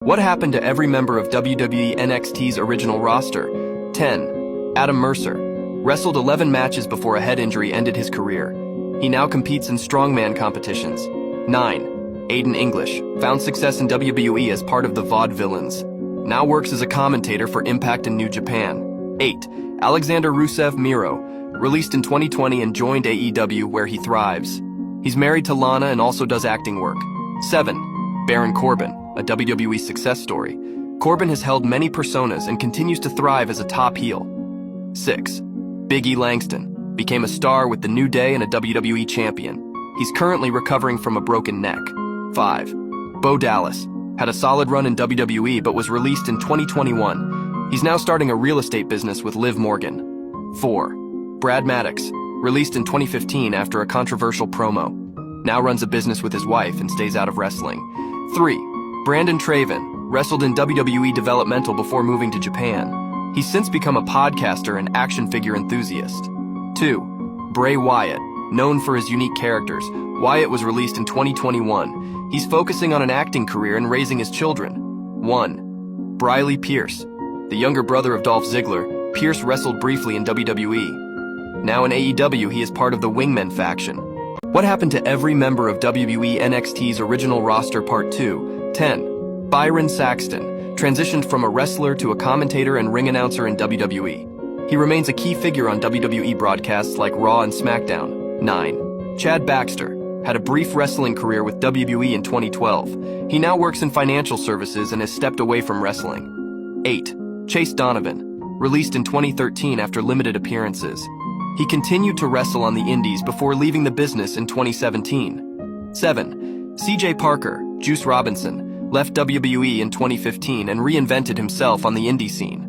What happened to every member of WWE NXT's original roster? 10. Adam Mercer. Wrestled 11 matches before a head injury ended his career. He now competes in strongman competitions. 9. Aiden English. Found success in WWE as part of the Vaudevillains. Now works as a commentator for Impact in New Japan. 8. Alexander Rusev Miro. Released in 2020 and joined AEW where he thrives. He's married to Lana and also does acting work. 7. Baron Corbin. A WWE success story. Corbin has held many personas and continues to thrive as a top heel. 6. Big E Langston. Became a star with the New Day and a WWE champion. He's currently recovering from a broken neck. 5. Bo Dallas. Had a solid run in WWE but was released in 2021. He's now starting a real estate business with Liv Morgan. 4. Brad Maddox. Released in 2015 after a controversial promo. Now runs a business with his wife and stays out of wrestling. 3. Brandon Traven. Wrestled in WWE developmental before moving to Japan. He's since become a podcaster and action figure enthusiast. 2. Bray Wyatt. Known for his unique characters, Wyatt was released in 2021. He's focusing on an acting career and raising his children. 1. Briley Pierce. The younger brother of Dolph Ziggler, Pierce wrestled briefly in WWE. Now in AEW, he is part of the Wingmen faction. What happened to every member of WWE NXT's original roster Part 2? 10. Byron Saxton. Transitioned from a wrestler to a commentator and ring announcer in WWE. He remains a key figure on WWE broadcasts like Raw and SmackDown. 9. Chad Baxter. Had a brief wrestling career with WWE in 2012. He now works in financial services and has stepped away from wrestling. 8. Chase Donovan. Released in 2013 after limited appearances. He continued to wrestle on the indies before leaving the business in 2017. 7. CJ Parker, Juice Robinson, left WWE in 2015 and reinvented himself on the indie scene.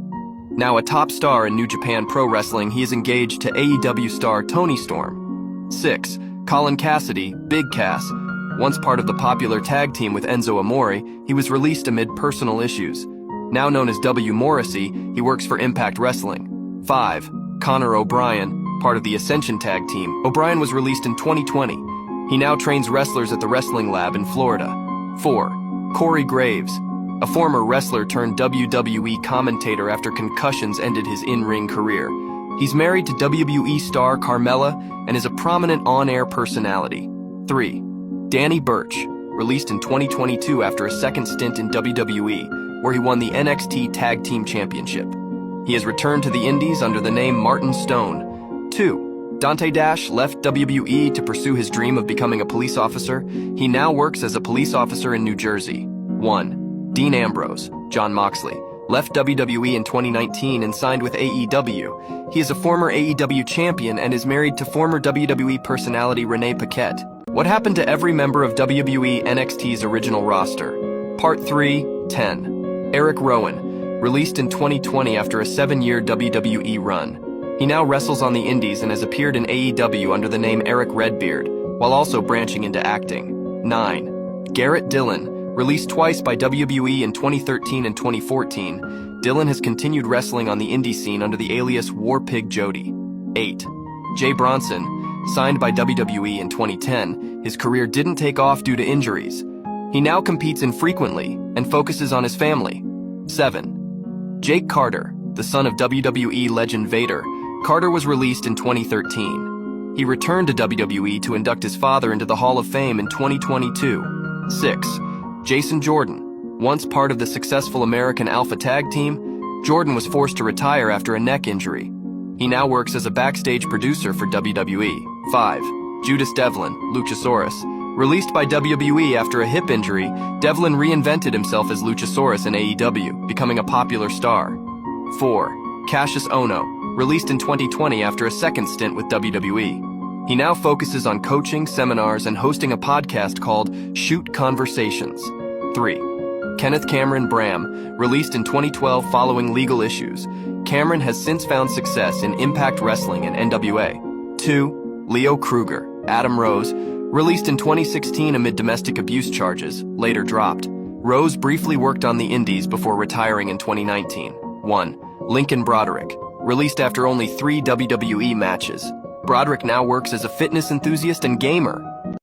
Now a top star in New Japan Pro Wrestling, he is engaged to AEW star Toni Storm. 6. Colin Cassidy, Big Cass. Once part of the popular tag team with Enzo Amore, he was released amid personal issues. Now known as W. Morrissey, he works for Impact Wrestling. 5. Connor O'Brien, part of the Ascension tag team. O'Brien was released in 2020. He now trains wrestlers at the Wrestling Lab in Florida. 4. Corey Graves. A former wrestler turned WWE commentator after concussions ended his in-ring career. He's married to WWE star Carmella and is a prominent on-air personality. 3. Danny Burch. Released in 2022 after a second stint in WWE, where he won the NXT Tag Team Championship. He has returned to the indies under the name Martin Stone. 2. Dante Dash left WWE to pursue his dream of becoming a police officer. He now works as a police officer in New Jersey. 1. Dean Ambrose, Jon Moxley, left WWE in 2019 and signed with AEW. He is a former AEW champion and is married to former WWE personality Renee Paquette. What happened to every member of WWE NXT's original roster? Part 3, 10. Eric Rowan, released in 2020 after a 7-year WWE run. He now wrestles on the indies and has appeared in AEW under the name Eric Redbeard, while also branching into acting. 9. Garrett Dillon. Released twice by WWE in 2013 and 2014, Dillon has continued wrestling on the indie scene under the alias War Pig Jody. 8. Jay Bronson. Signed by WWE in 2010, his career didn't take off due to injuries. He now competes infrequently and focuses on his family. 7. Jake Carter. The son of WWE legend Vader, Carter was released in 2013. He returned to WWE to induct his father into the Hall of Fame in 2022. 6. Jason Jordan. Once part of the successful American Alpha Tag Team, Jordan was forced to retire after a neck injury. He now works as a backstage producer for WWE. 5. Judas Devlin, Luchasaurus. Released by WWE after a hip injury, Devlin reinvented himself as Luchasaurus in AEW, becoming a popular star. 4. Cassius Ohno. Released in 2020 after a second stint with WWE. He now focuses on coaching, seminars, and hosting a podcast called Shoot Conversations. 3. Kenneth Cameron Bram. Released in 2012 following legal issues. Cameron has since found success in Impact Wrestling and NWA. 2. Leo Kruger. Adam Rose. Released in 2016 amid domestic abuse charges, later dropped. Rose briefly worked on the indies before retiring in 2019. 1. Lincoln Broderick. Released after only 3 WWE matches. Broderick now works as a fitness enthusiast and gamer.